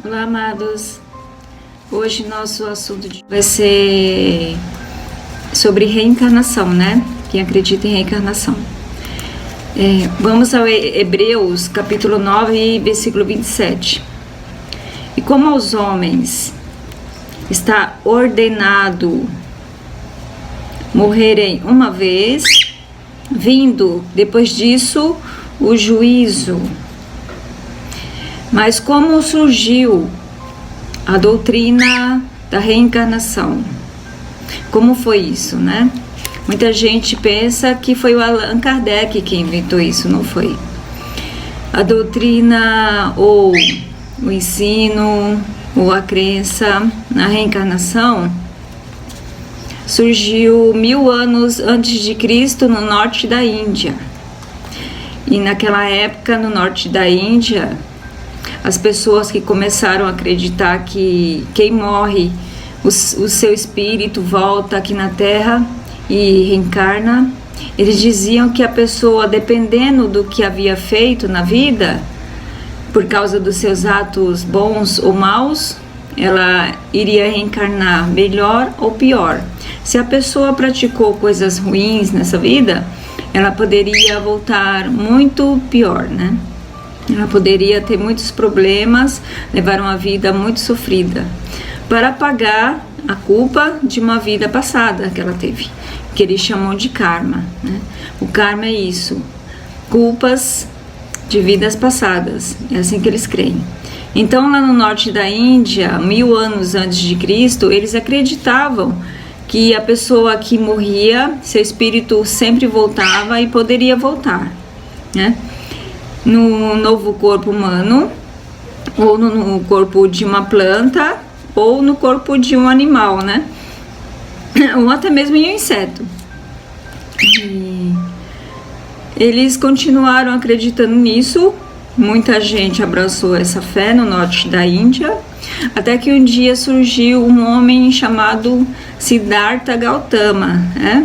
Olá, amados. Hoje nosso assunto vai ser sobre reencarnação, né? Quem acredita em reencarnação. Vamos ao Hebreus, capítulo 9, versículo 27. E como aos homens está ordenado morrerem uma vez, vindo depois disso o juízo. Mas como surgiu a doutrina da reencarnação? Como foi isso, né? Muita gente pensa que foi o Allan Kardec que inventou isso, não foi. A doutrina ou o ensino ou a crença na reencarnação surgiu 1000 anos antes de Cristo no norte da Índia. E naquela época, no norte da Índia, as pessoas que começaram a acreditar que quem morre, o seu espírito volta aqui na Terra e reencarna, eles diziam que a pessoa, dependendo do que havia feito na vida, por causa dos seus atos bons ou maus, ela iria reencarnar melhor ou pior. Se a pessoa praticou coisas ruins nessa vida, ela poderia voltar muito pior, né? Ela poderia ter muitos problemas, levar uma vida muito sofrida, para pagar a culpa de uma vida passada que ela teve, que eles chamam de karma, né? O karma é isso, culpas de vidas passadas, é assim que eles creem. Então, lá no norte da Índia, 1000 anos antes de Cristo, eles acreditavam que a pessoa que morria, seu espírito sempre voltava e poderia voltar, né? No novo corpo humano, ou no corpo de uma planta, ou no corpo de um animal, né? Ou até mesmo em um inseto. E eles continuaram acreditando nisso, muita gente abraçou essa fé no norte da Índia, até que um dia surgiu um homem chamado Siddhartha Gautama, né?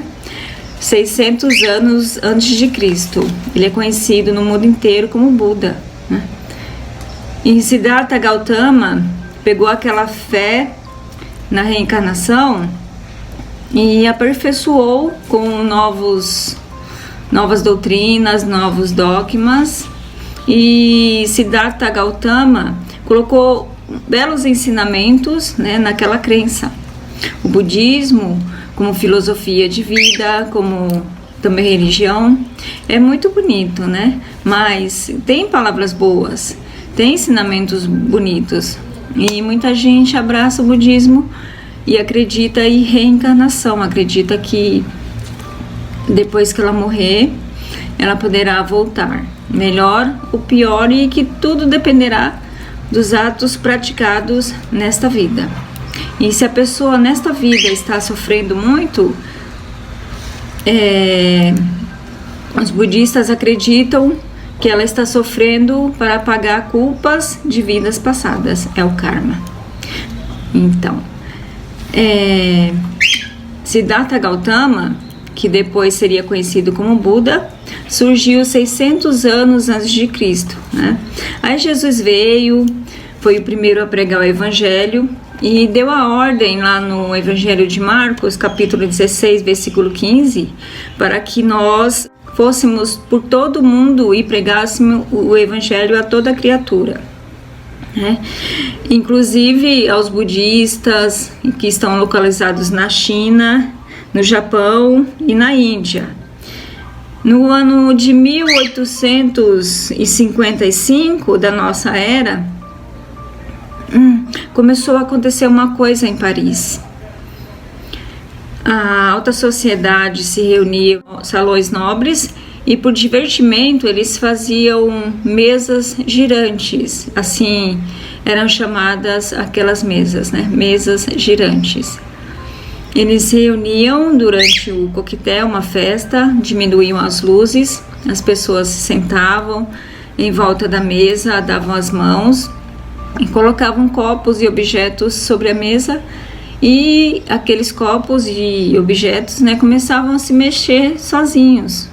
600 anos antes de Cristo. Ele é conhecido no mundo inteiro como Buda, né? E Siddhartha Gautama pegou aquela fé na reencarnação e aperfeiçoou com novas doutrinas, novos dogmas. E Siddhartha Gautama colocou belos ensinamentos, né, naquela crença. O budismo como filosofia de vida, como também religião, é muito bonito, né? Mas tem palavras boas, tem ensinamentos bonitos, e muita gente abraça o budismo e acredita em reencarnação, acredita que depois que ela morrer, ela poderá voltar, melhor ou pior, e que tudo dependerá dos atos praticados nesta vida. E se a pessoa nesta vida está sofrendo muito, os budistas acreditam que ela está sofrendo para pagar culpas de vidas passadas, é o karma. Então, Siddhartha Gautama, que depois seria conhecido como Buda, surgiu 600 anos antes de Cristo, né? Aí Jesus veio, foi o primeiro a pregar o Evangelho, e deu a ordem lá no Evangelho de Marcos, capítulo 16, versículo 15, para que nós fôssemos por todo mundo e pregássemos o Evangelho a toda criatura, né? Inclusive aos budistas que estão localizados na China, no Japão e na Índia. No ano de 1855 da nossa era, começou a acontecer uma coisa em Paris. A alta sociedade se reunia em salões nobres e, por divertimento, eles faziam mesas girantes. Assim eram chamadas aquelas mesas, né? Mesas girantes. Eles se reuniam durante o coquetel, uma festa, diminuíam as luzes, as pessoas se sentavam em volta da mesa, davam as mãos e colocavam copos e objetos sobre a mesa, e aqueles copos e objetos, né, começavam a se mexer sozinhos.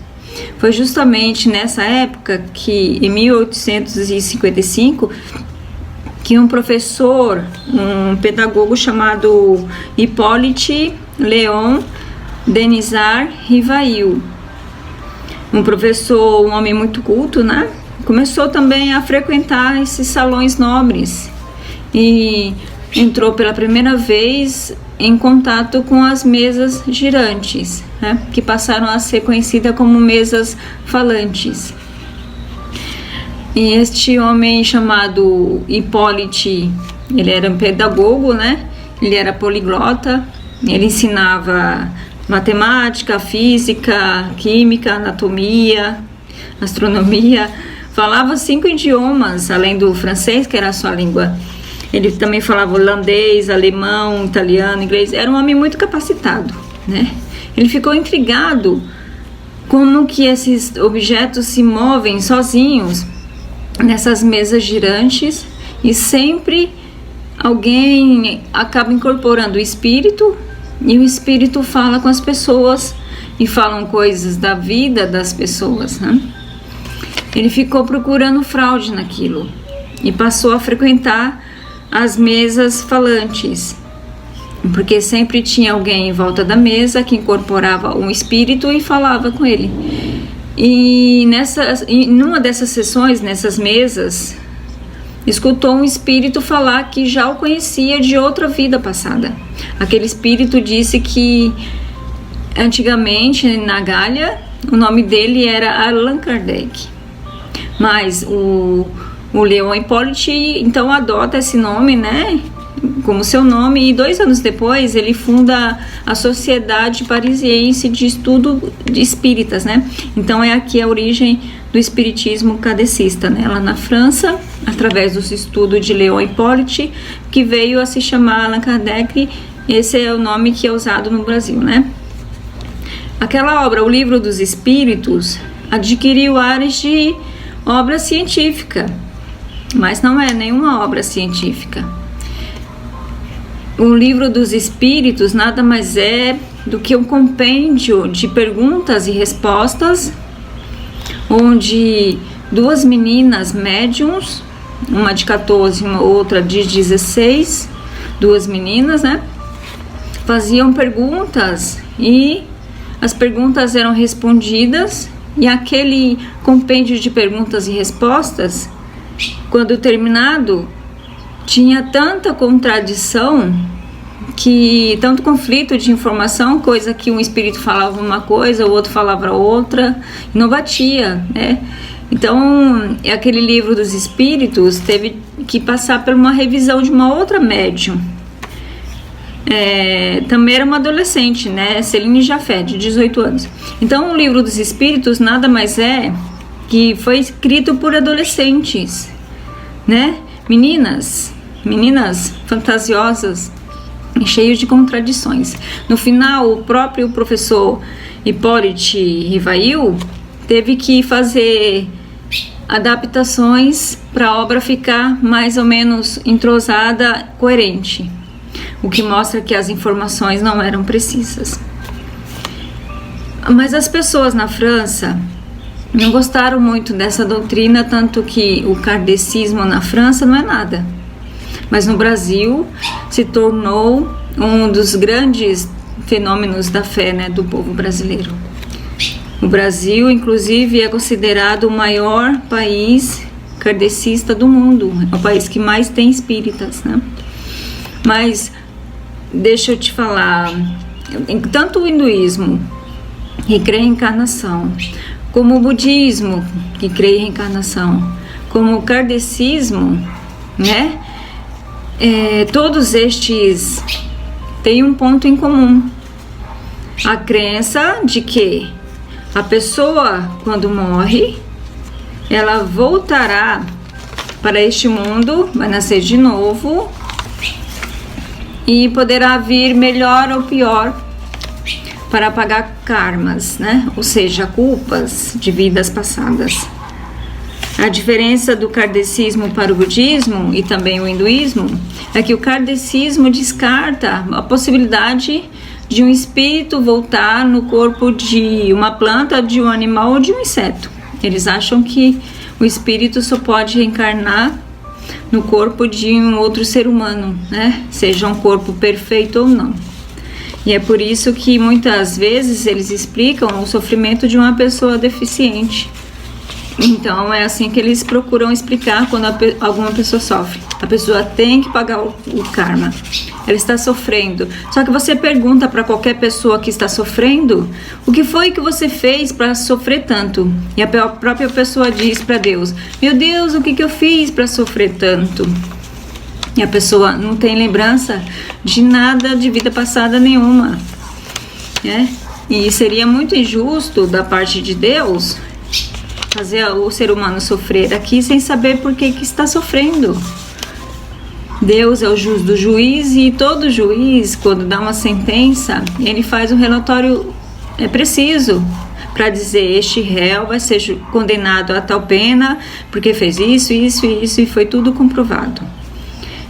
Foi justamente nessa época que, em 1855, que um professor, um pedagogo chamado Hippolyte Léon Denisard Rivail, um professor, um homem muito culto, né? Começou também a frequentar esses salões nobres e entrou pela primeira vez em contato com as mesas girantes, né? Que passaram a ser conhecidas como mesas falantes. E este homem chamado Hippolyte, ele era um pedagogo, né? Ele era poliglota, ele ensinava matemática, física, química, anatomia, astronomia, falava 5 idiomas, além do francês, que era a sua língua. Ele também falava holandês, alemão, italiano, inglês. Era um homem muito capacitado, né? Ele ficou intrigado como que esses objetos se movem sozinhos nessas mesas girantes e sempre alguém acaba incorporando o espírito e o espírito fala com as pessoas e falam coisas da vida das pessoas, né? Ele ficou procurando fraude naquilo e passou a frequentar as mesas falantes, porque sempre tinha alguém em volta da mesa que incorporava um espírito e falava com ele. E numa dessas sessões, nessas mesas, escutou um espírito falar que já o conhecia de outra vida passada. Aquele espírito disse que antigamente na Gália o nome dele era Allan Kardec, mas o Léon Hippolyte então adota esse nome, né, como seu nome, e 2 anos depois ele funda a Sociedade Parisiense de Estudo de Espíritas, né? Então é aqui a origem do espiritismo kardecista, né? Lá na França, através dos estudos de Léon Hippolyte, que veio a se chamar Allan Kardec. Esse é o nome que é usado no Brasil, né? Aquela obra, O Livro dos Espíritos, adquiriu ares de obra científica, mas não é nenhuma obra científica. O Livro dos Espíritos nada mais é do que um compêndio de perguntas e respostas, onde 2 meninas médiums, uma de 14 e uma outra de 16, 2 meninas, né, faziam perguntas e as perguntas eram respondidas, e aquele compêndio de perguntas e respostas, quando terminado, tinha tanta contradição, tanto conflito de informação, coisa que um espírito falava uma coisa, o outro falava outra, e não batia, né? Então, aquele Livro dos Espíritos teve que passar por uma revisão de uma outra médium. Também era uma adolescente, né? Celine Jafé, de 18 anos. Então, o Livro dos Espíritos nada mais é que foi escrito por adolescentes, né? Meninas fantasiosas, cheios de contradições. No final, o próprio professor Hippolyte Rivail teve que fazer adaptações para a obra ficar mais ou menos entrosada, coerente, o que mostra que as informações não eram precisas. Mas as pessoas na França não gostaram muito dessa doutrina, tanto que o kardecismo na França não é nada, mas no Brasil se tornou um dos grandes fenômenos da fé, né, do povo brasileiro. O Brasil, inclusive, é considerado o maior país kardecista do mundo, é o país que mais tem espíritas, né? Mas deixa eu te falar, tanto o hinduísmo, que crê em reencarnação, como o budismo, que crê em reencarnação, como o kardecismo, né? Todos estes têm um ponto em comum: a crença de que a pessoa, quando morre, ela voltará para este mundo, vai nascer de novo e poderá vir melhor ou pior para pagar karmas, né? Ou seja, culpas de vidas passadas. A diferença do kardecismo para o budismo e também o hinduísmo é que o kardecismo descarta a possibilidade de um espírito voltar no corpo de uma planta, de um animal ou de um inseto. Eles acham que o espírito só pode reencarnar no corpo de um outro ser humano, né? Seja um corpo perfeito ou não. E é por isso que muitas vezes eles explicam o sofrimento de uma pessoa deficiente. Então é assim que eles procuram explicar quando alguma pessoa sofre. A pessoa tem que pagar o karma. Ela está sofrendo. Só que você pergunta para qualquer pessoa que está sofrendo: o que foi que você fez para sofrer tanto? E a própria pessoa diz para Deus: meu Deus, o que eu fiz para sofrer tanto? E a pessoa não tem lembrança de nada de vida passada nenhuma, né? E seria muito injusto da parte de Deus fazer o ser humano sofrer aqui sem saber por que está sofrendo. Deus é o justo juiz, e todo juiz, quando dá uma sentença, ele faz um relatório preciso para dizer: este réu vai ser condenado a tal pena porque fez isso, isso e isso, e foi tudo comprovado.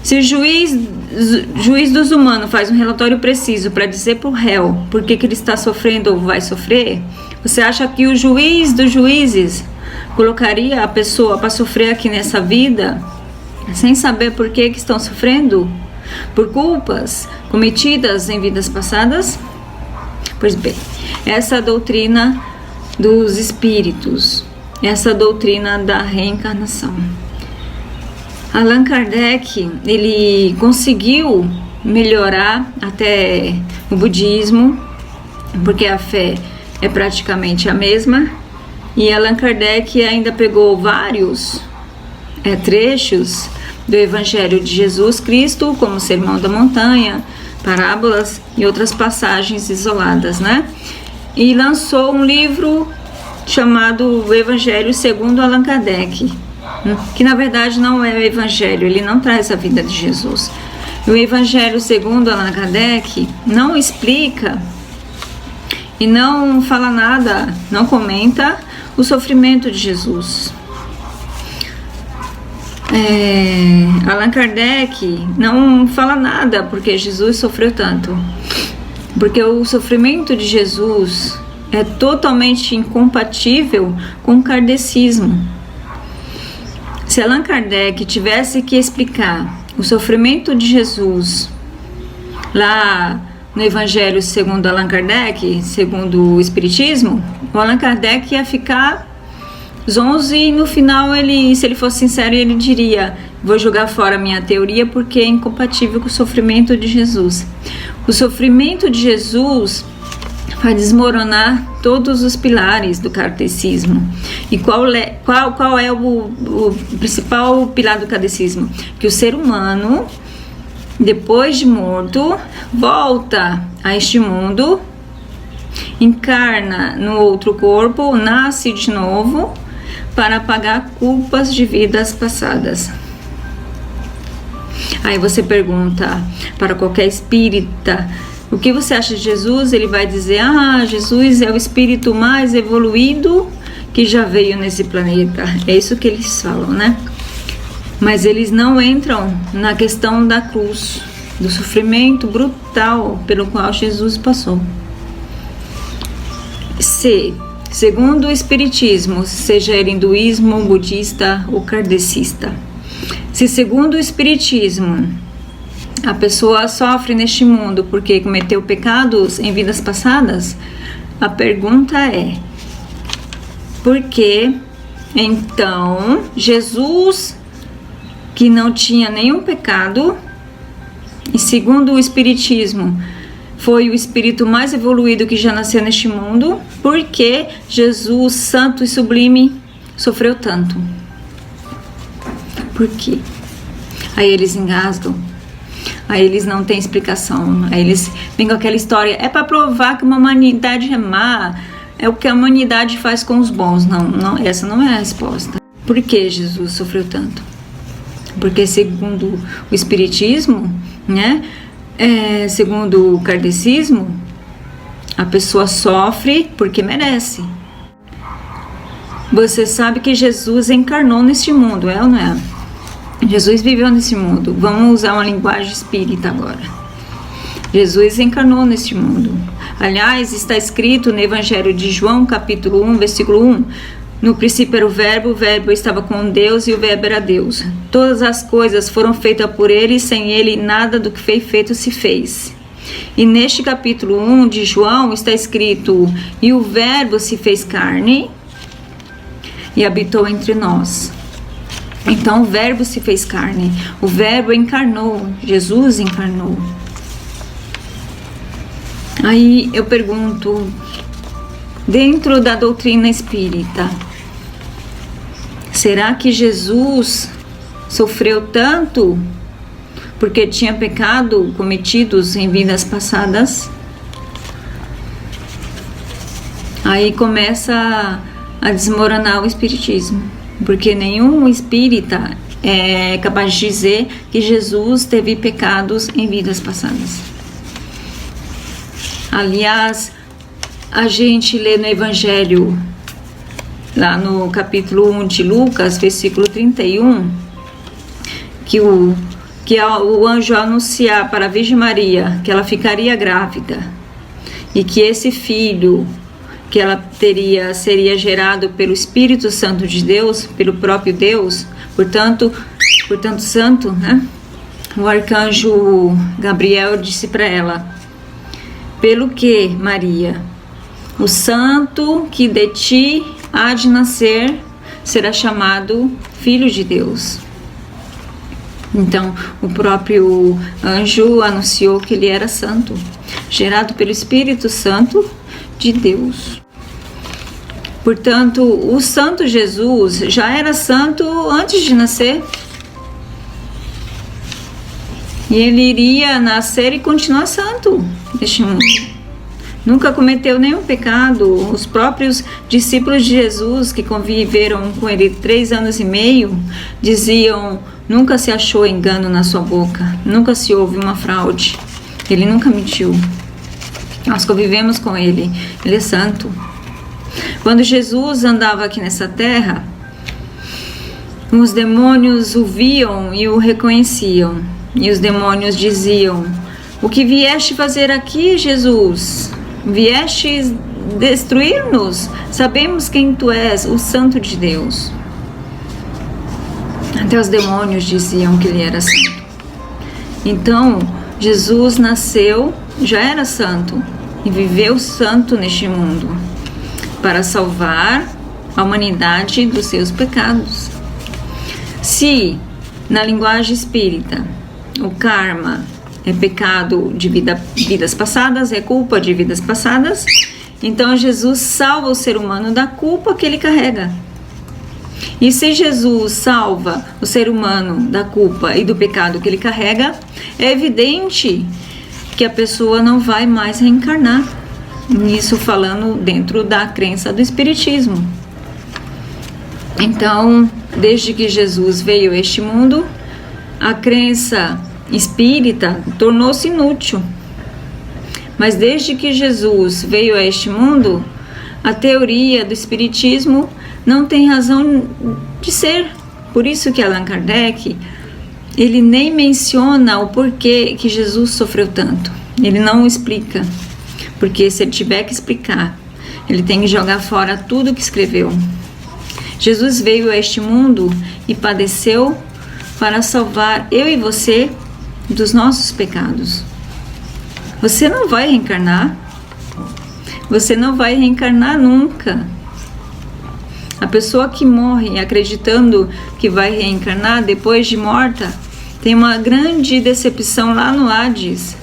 Se o juiz dos humanos faz um relatório preciso para dizer para o réu por que ele está sofrendo ou vai sofrer, você acha que o juiz dos juízes colocaria a pessoa para sofrer aqui nessa vida sem saber por que estão sofrendo? Por culpas cometidas em vidas passadas? Pois bem, essa doutrina dos espíritos, essa doutrina da reencarnação. Allan Kardec, ele conseguiu melhorar até o budismo, porque a fé é praticamente a mesma, e Allan Kardec ainda pegou vários trechos do Evangelho de Jesus Cristo, como o Sermão da Montanha, parábolas e outras passagens isoladas, né? E lançou um livro chamado Evangelho segundo Allan Kardec, que na verdade não é o Evangelho, ele não traz a vida de Jesus. O Evangelho segundo Allan Kardec não explica e não fala nada, não comenta o sofrimento de Jesus. Allan Kardec não fala nada porque Jesus sofreu tanto, porque o sofrimento de Jesus é totalmente incompatível com o kardecismo. Se Allan Kardec tivesse que explicar o sofrimento de Jesus lá no Evangelho segundo Allan Kardec, segundo o Espiritismo, o Allan Kardec ia ficar zonzo, e no final, se ele fosse sincero, ele diria: vou jogar fora a minha teoria porque é incompatível com o sofrimento de Jesus. O sofrimento de Jesus vai desmoronar todos os pilares do kardecismo. E qual é o principal pilar do kardecismo? Que o ser humano, depois de morto, volta a este mundo, encarna no outro corpo, nasce de novo para pagar culpas de vidas passadas. Aí você pergunta para qualquer espírita: o que você acha de Jesus? Ele vai dizer: Jesus é o espírito mais evoluído que já veio nesse planeta. É isso que eles falam, né? Mas eles não entram na questão da cruz, do sofrimento brutal pelo qual Jesus passou. Segundo o Espiritismo, seja ele hinduísmo, budista ou kardecista, se segundo o Espiritismo a pessoa sofre neste mundo porque cometeu pecados em vidas passadas, a pergunta é: por que então Jesus, que não tinha nenhum pecado, e segundo o Espiritismo foi o espírito mais evoluído que já nasceu neste mundo, por que Jesus, santo e sublime, sofreu tanto? Por quê? Aí eles engasgam. Aí eles não têm explicação. Aí eles vêm com aquela história: é para provar que uma humanidade é má, é o que a humanidade faz com os bons. Não, essa não é a resposta. Por que Jesus sofreu tanto? Porque segundo o Espiritismo, né, segundo o kardecismo, a pessoa sofre porque merece. Você sabe que Jesus encarnou neste mundo, é ou não é? Jesus viveu nesse mundo. Vamos usar uma linguagem espírita agora. Jesus encarnou neste mundo. Aliás, está escrito no Evangelho de João, capítulo 1, versículo 1: No princípio era o Verbo estava com Deus e o Verbo era Deus. Todas as coisas foram feitas por ele, e sem ele nada do que foi feito se fez. E neste capítulo 1 de João está escrito: e o Verbo se fez carne e habitou entre nós. Então o Verbo se fez carne, o Verbo encarnou, Jesus encarnou. Aí eu pergunto, dentro da doutrina espírita, será que Jesus sofreu tanto porque tinha pecado cometidos em vidas passadas? Aí começa a desmoronar o espiritismo, porque nenhum espírita é capaz de dizer que Jesus teve pecados em vidas passadas. Aliás, a gente lê no Evangelho, lá no capítulo 1 de Lucas, versículo 31, que o anjo anunciar para a Virgem Maria que ela ficaria grávida e que esse filho que ela teria seria gerado pelo Espírito Santo de Deus, pelo próprio Deus, portanto santo, né? O arcanjo Gabriel disse para ela: pelo que, Maria, o santo que de ti há de nascer será chamado Filho de Deus. Então, o próprio anjo anunciou que ele era santo, gerado pelo Espírito Santo de Deus. Portanto, o santo Jesus já era santo antes de nascer. E ele iria nascer e continuar santo neste mundo. Nunca cometeu nenhum pecado. Os próprios discípulos de Jesus, que conviveram com ele 3 anos e meio, diziam: nunca se achou engano na sua boca, nunca se houve uma fraude. Ele nunca mentiu. Nós convivemos com ele, ele é santo. Quando Jesus andava aqui nessa terra, os demônios o viam e o reconheciam. E os demônios diziam: o que vieste fazer aqui, Jesus? Vieste destruir-nos? Sabemos quem tu és, o Santo de Deus. Até os demônios diziam que ele era santo. Então, Jesus nasceu, já era santo, e viveu santo neste mundo, para salvar a humanidade dos seus pecados. Se, na linguagem espírita, o karma é pecado de vidas passadas, é culpa de vidas passadas, então Jesus salva o ser humano da culpa que ele carrega. E se Jesus salva o ser humano da culpa e do pecado que ele carrega, é evidente que a pessoa não vai mais reencarnar. Isso falando dentro da crença do espiritismo. Então, desde que Jesus veio a este mundo, a crença espírita tornou-se inútil. Mas desde que Jesus veio a este mundo, a teoria do espiritismo não tem razão de ser. Por isso que Allan Kardec, ele nem menciona o porquê que Jesus sofreu tanto. Ele não explica. Porque se ele tiver que explicar, ele tem que jogar fora tudo que escreveu. Jesus veio a este mundo e padeceu para salvar eu e você dos nossos pecados. Você não vai reencarnar. Você não vai reencarnar nunca. A pessoa que morre acreditando que vai reencarnar depois de morta tem uma grande decepção lá no Hades.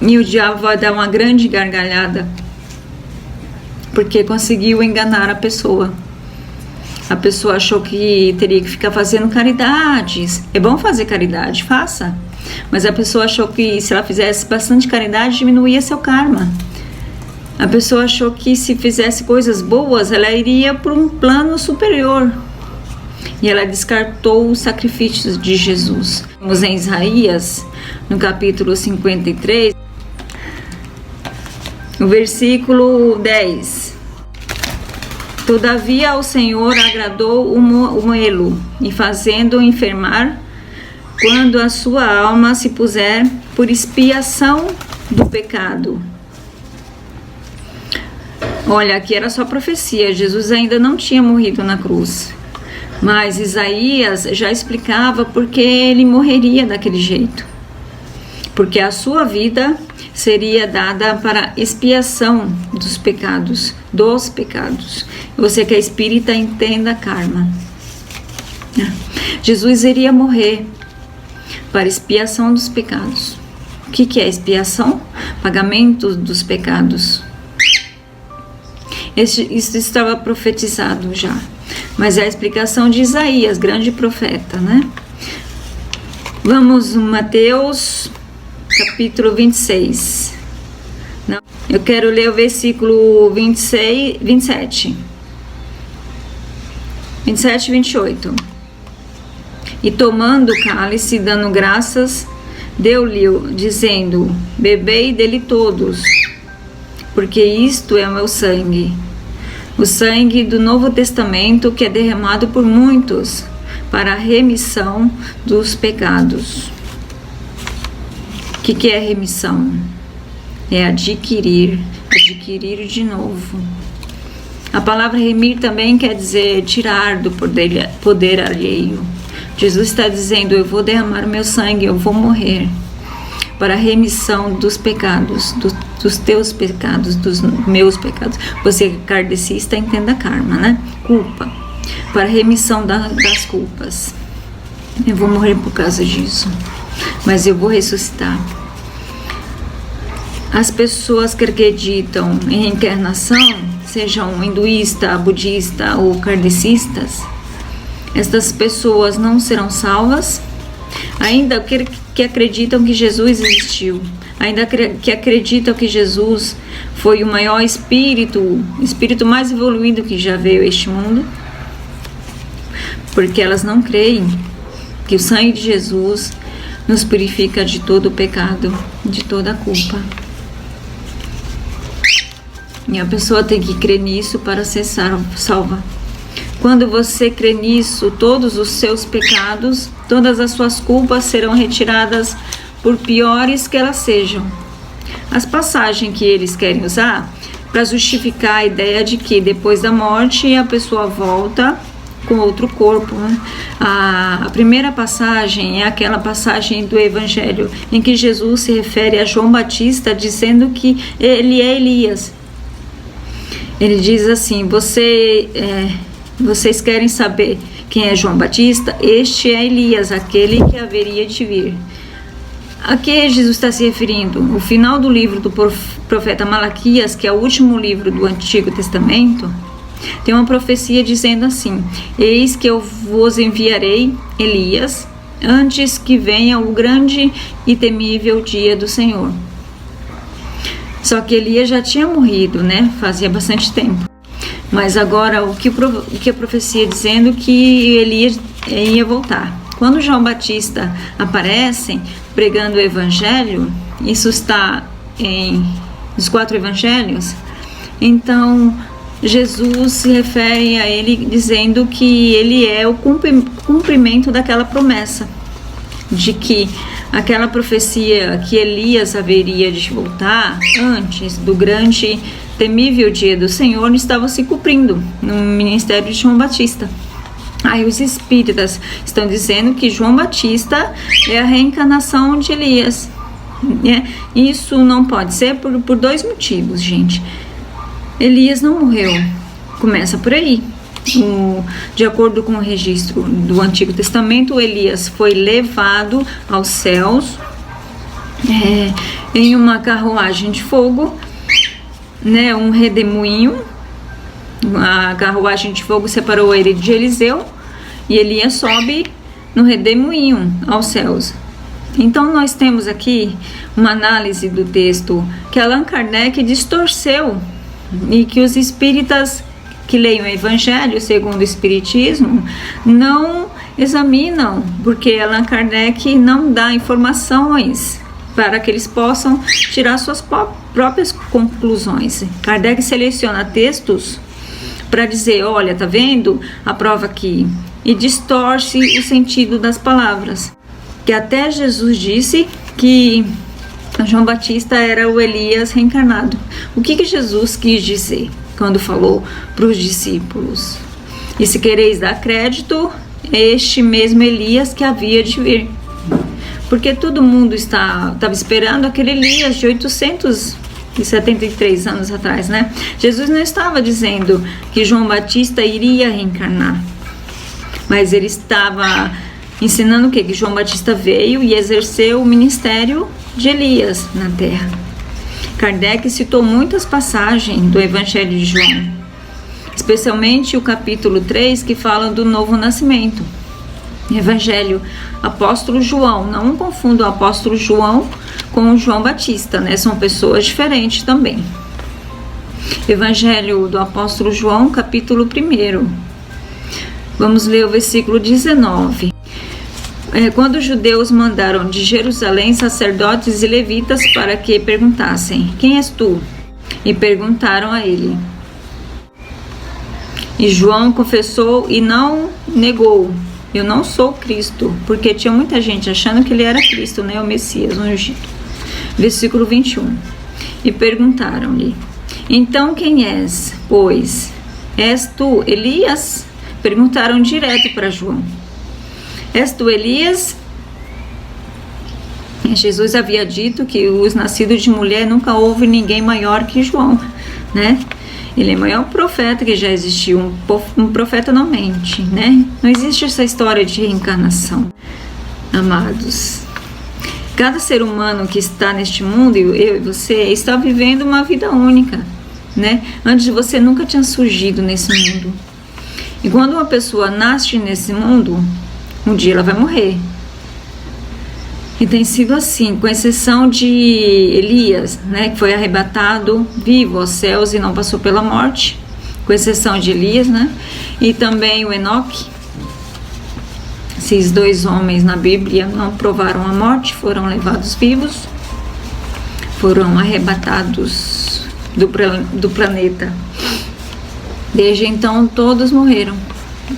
E o diabo vai dar uma grande gargalhada, porque conseguiu enganar a pessoa. A pessoa achou que teria que ficar fazendo caridades. É bom fazer caridade, faça. Mas a pessoa achou que se ela fizesse bastante caridade, diminuía seu karma. A pessoa achou que se fizesse coisas boas, ela iria para um plano superior. E ela descartou os sacrifícios de Jesus. Vamos em Isaías, no capítulo 53, no versículo 10. Todavia ao Senhor agradou o moê-lo, e fazendo-o enfermar, quando a sua alma se puser por expiação do pecado. Olha, aqui era só profecia, Jesus ainda não tinha morrido na cruz. Mas Isaías já explicava porque ele morreria daquele jeito. Porque a sua vida seria dada para expiação dos pecados. Você que é espírita, entenda karma. Jesus iria morrer para expiação dos pecados. O que é expiação? Pagamento dos pecados. Isso estava profetizado já. Mas é a explicação de Isaías, grande profeta, né? Vamos, Mateus, capítulo 26. Não, eu quero ler o versículo 27 e 28. E tomando o cálice, dando graças, deu-lhe, dizendo: bebei dele todos, porque isto é o meu sangue, o sangue do Novo Testamento, que é derramado por muitos para a remissão dos pecados. O que é remissão? É adquirir de novo. A palavra remir também quer dizer tirar do poder alheio. Jesus está dizendo: eu vou derramar o meu sangue, eu vou morrer para a remissão dos pecados, dos teus pecados, dos meus pecados. Você que é kardecista, entenda karma, né? Culpa. Para a remissão das culpas. Eu vou morrer por causa disso, mas eu vou ressuscitar. As pessoas que acreditam em reencarnação, sejam hinduísta, budista ou kardecistas, estas pessoas não serão salvas, ainda que acreditam que Jesus existiu, ainda que acreditam que Jesus foi o maior espírito mais evoluído que já veio a este mundo, porque elas não creem que o sangue de Jesus nos purifica de todo o pecado, de toda a culpa. E a pessoa tem que crer nisso para ser salva. Quando você crê nisso, todos os seus pecados, todas as suas culpas serão retiradas, por piores que elas sejam. As passagens que eles querem usar para justificar a ideia de que depois da morte a pessoa volta com outro corpo, né? A primeira passagem é aquela passagem do Evangelho em que Jesus se refere a João Batista dizendo que ele é Elias. Ele diz assim: vocês querem saber quem é João Batista? Este é Elias, aquele que haveria de vir. A que Jesus está se referindo? O final do livro do profeta Malaquias, que é o último livro do Antigo Testamento, tem uma profecia dizendo assim: eis que eu vos enviarei Elias antes que venha o grande e temível dia do Senhor. Só que Elias já tinha morrido, né? Fazia bastante tempo. Mas agora o que a profecia dizendo que Elias ia voltar. Quando João Batista aparece pregando o Evangelho, isso está nos 4 Evangelhos, então Jesus se refere a ele dizendo que ele é o cumprimento daquela promessa, de que aquela profecia que Elias haveria de voltar antes do grande temível dia do Senhor estava se cumprindo no ministério de João Batista. Aí os espíritas estão dizendo que João Batista é a reencarnação de Elias. Isso não pode ser por 2 motivos, gente. Elias não morreu. Começa por aí. De acordo com o registro do Antigo Testamento, Elias foi levado aos céus em uma carruagem de fogo, né, um redemoinho. A carruagem de fogo separou ele de Eliseu e Elias sobe no redemoinho aos céus. Então nós temos aqui uma análise do texto que Allan Kardec distorceu e que os espíritas que leem o Evangelho segundo o Espiritismo não examinam, porque Allan Kardec não dá informações para que eles possam tirar suas próprias conclusões. Kardec seleciona textos para dizer: olha, tá vendo a prova aqui? E distorce o sentido das palavras. Que até Jesus disse que João Batista era o Elias reencarnado. O que Jesus quis dizer? quando falou para os discípulos: e se quereis dar crédito, este mesmo Elias que havia de vir. Porque todo mundo estava esperando aquele Elias de 873 anos atrás, né? Jesus não estava dizendo que João Batista iria reencarnar, mas ele estava ensinando o quê? Que João Batista veio e exerceu o ministério de Elias na terra. Kardec citou muitas passagens do Evangelho de João, especialmente o capítulo 3, que fala do novo nascimento. Evangelho Apóstolo João, não confunda o Apóstolo João com o João Batista, né? São pessoas diferentes também. Evangelho do Apóstolo João, capítulo 1. Vamos ler o versículo 19. Quando os judeus mandaram de Jerusalém sacerdotes e levitas para que perguntassem: quem és tu? E perguntaram a ele. E João confessou e não negou: eu não sou Cristo, porque tinha muita gente achando que ele era Cristo, né, o Messias, o ungido. Versículo 21. E perguntaram-lhe: então quem és, pois? És tu Elias? Perguntaram direto para João: és tu Elias? Jesus havia dito que os nascidos de mulher nunca houve ninguém maior que João, né? Ele é o maior profeta que já existiu. Um profeta não mente, né? Não existe essa história de reencarnação, amados. Cada ser humano que está neste mundo, eu e você, está vivendo uma vida única, né? Antes de você nunca tinha surgido nesse mundo. E quando uma pessoa nasce nesse mundo, um dia ela vai morrer. E tem sido assim, com exceção de Elias, né, que foi arrebatado vivo aos céus e não passou pela morte, com exceção de Elias, né, e também o Enoque. Esses dois homens na Bíblia não provaram a morte, foram levados vivos, foram arrebatados do planeta. Desde então todos morreram,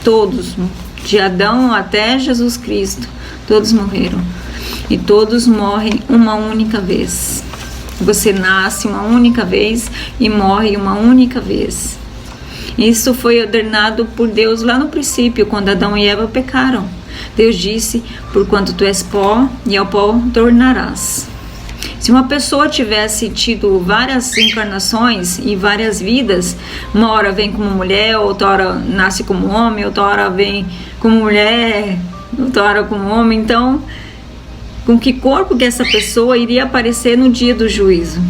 todos, de Adão até Jesus Cristo, todos morreram. E todos morrem uma única vez. Você nasce uma única vez e morre uma única vez. Isso foi ordenado por Deus lá no princípio, quando Adão e Eva pecaram. Deus disse: porquanto tu és pó, e ao pó tornarás. Se uma pessoa tivesse tido várias encarnações e várias vidas, uma hora vem como mulher, outra hora nasce como homem, outra hora vem como mulher, outra hora como homem, então com que corpo que essa pessoa iria aparecer no dia do juízo?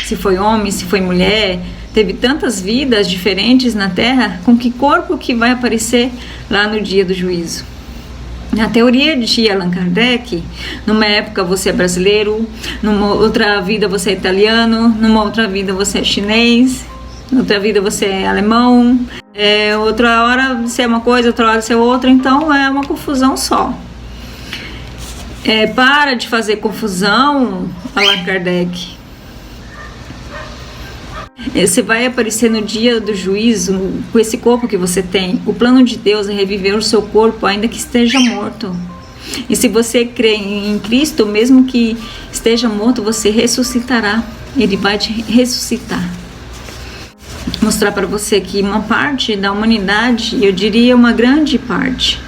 Se foi homem, se foi mulher, teve tantas vidas diferentes na Terra, com que corpo que vai aparecer lá no dia do juízo? Na teoria de Allan Kardec, numa época você é brasileiro, numa outra vida você é italiano, numa outra vida você é chinês, outra vida você é alemão, outra hora você é uma coisa, outra hora você é outra, então é uma confusão só. Para de fazer confusão, Allan Kardec. Você vai aparecer no dia do juízo com esse corpo que você tem. O plano de Deus é reviver o seu corpo ainda que esteja morto. E se você crê em Cristo, mesmo que esteja morto, você ressuscitará. Ele vai te ressuscitar. Mostrar para você que uma parte da humanidade, eu diria uma grande parte,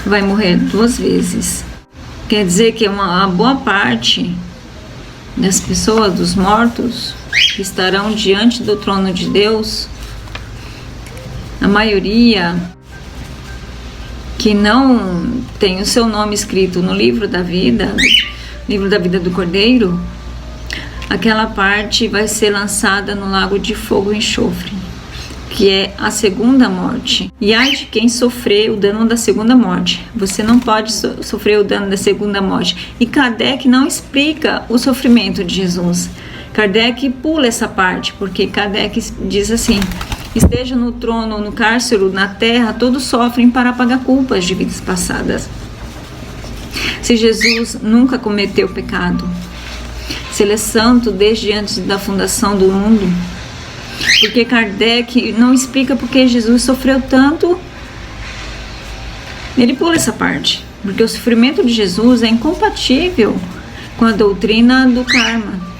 vai morrer 2 vezes. Quer dizer que uma boa parte das pessoas, dos mortos, que estarão diante do trono de Deus, a maioria que não tem o seu nome escrito no livro da vida do Cordeiro, aquela parte vai ser lançada no lago de fogo e enxofre, que é a segunda morte. E ai de quem sofrer o dano da segunda morte. Você não pode sofrer o dano da segunda morte. E Kardec não explica o sofrimento de Jesus. Kardec pula essa parte, porque Kardec diz assim: esteja no trono, no cárcere, na terra, todos sofrem para pagar culpas de vidas passadas. Se Jesus nunca cometeu pecado, se ele é santo desde antes da fundação do mundo, porque Kardec não explica porque Jesus sofreu tanto, ele pula essa parte, porque o sofrimento de Jesus é incompatível com a doutrina do karma.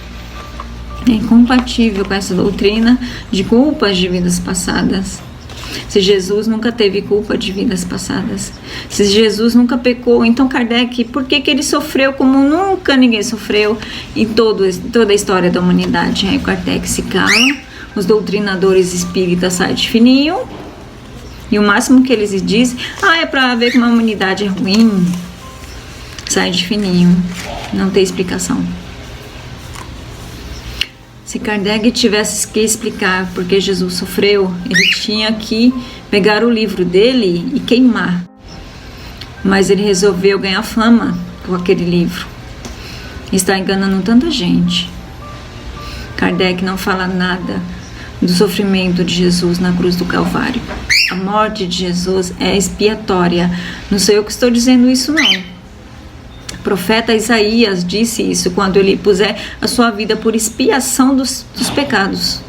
É incompatível com essa doutrina de culpas de vidas passadas. Se Jesus nunca teve culpa de vidas passadas, se Jesus nunca pecou, então Kardec, por que ele sofreu como nunca ninguém sofreu em toda a história da humanidade? Aí Kardec se cala, os doutrinadores espíritas saem de fininho, e o máximo que eles dizem, é para ver como a humanidade é ruim, sai de fininho, não tem explicação. Se Kardec tivesse que explicar porque Jesus sofreu, ele tinha que pegar o livro dele e queimar. Mas ele resolveu ganhar fama com aquele livro. Está enganando tanta gente. Kardec não fala nada do sofrimento de Jesus na cruz do Calvário. A morte de Jesus é expiatória. Não sou eu que estou dizendo isso, não. O profeta Isaías disse isso quando ele puser a sua vida por expiação dos pecados.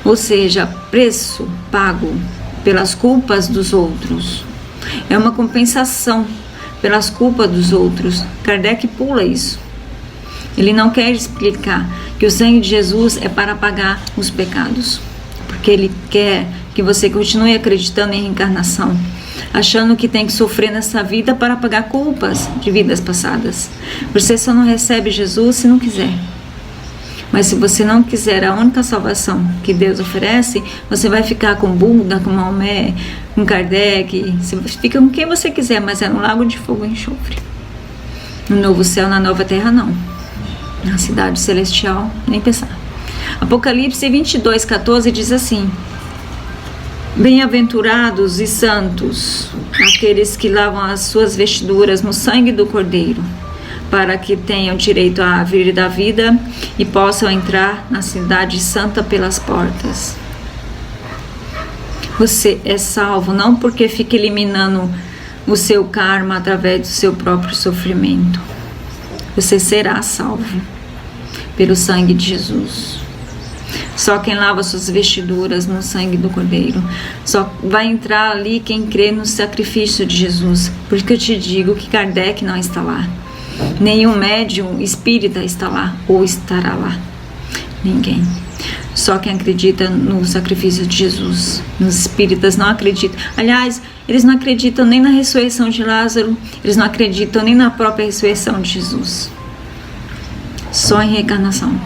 Ou seja, preço pago pelas culpas dos outros. É uma compensação pelas culpas dos outros. Kardec pula isso. Ele não quer explicar que o sangue de Jesus é para pagar os pecados. Porque ele quer que você continue acreditando em reencarnação, achando que tem que sofrer nessa vida para pagar culpas de vidas passadas. Você só não recebe Jesus se não quiser. Mas se você não quiser a única salvação que Deus oferece, você vai ficar com Buda, com Maomé, com Kardec, você fica com quem você quiser, mas é no lago de fogo e enxofre. No novo céu, na nova terra, não. Na cidade celestial, nem pensar. Apocalipse 22:14 diz assim: bem-aventurados e santos aqueles que lavam as suas vestiduras no sangue do Cordeiro, para que tenham direito à árvore da vida e possam entrar na cidade santa pelas portas. Você é salvo não porque fica eliminando o seu karma através do seu próprio sofrimento. Você será salvo pelo sangue de Jesus. Só quem lava suas vestiduras no sangue do Cordeiro. Só vai entrar ali quem crê no sacrifício de Jesus. Por isso que eu te digo que Kardec não está lá. Nenhum médium espírita está lá ou estará lá. Ninguém. Só quem acredita no sacrifício de Jesus. Os espíritas não acreditam. Aliás, eles não acreditam nem na ressurreição de Lázaro. Eles não acreditam nem na própria ressurreição de Jesus. Só em reencarnação.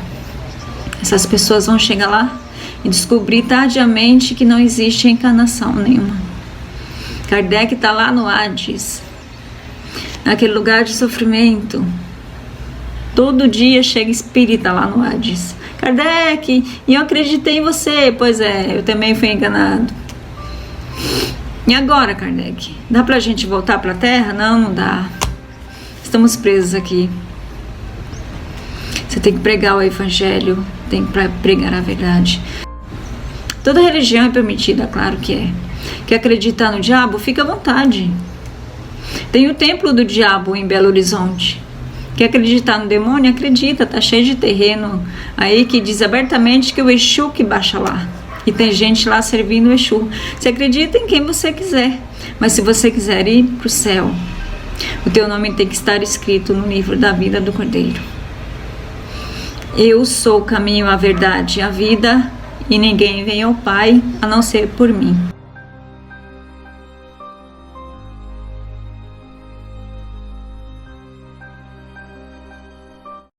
Essas pessoas vão chegar lá e descobrir tardiamente que não existe encarnação nenhuma. Kardec está lá no Hades, naquele lugar de sofrimento. Todo dia chega espírita lá no Hades. Kardec, e eu acreditei em você. Pois é, eu também fui enganado. E agora, Kardec? Dá pra gente voltar pra Terra? Não, não dá. Estamos presos aqui. Você tem que pregar o Evangelho, tem que pregar a verdade. Toda religião é permitida, claro que é. Quer acreditar no diabo? Fica à vontade. Tem o templo do diabo em Belo Horizonte. Quer acreditar no demônio? Acredita, tá cheio de terreno aí que diz abertamente que o Exu que baixa lá. E tem gente lá servindo o Exu. Você acredita em quem você quiser, mas se você quiser ir pro céu, o teu nome tem que estar escrito no livro da vida do Cordeiro. Eu sou o caminho, a verdade e a vida, e ninguém vem ao Pai a não ser por mim.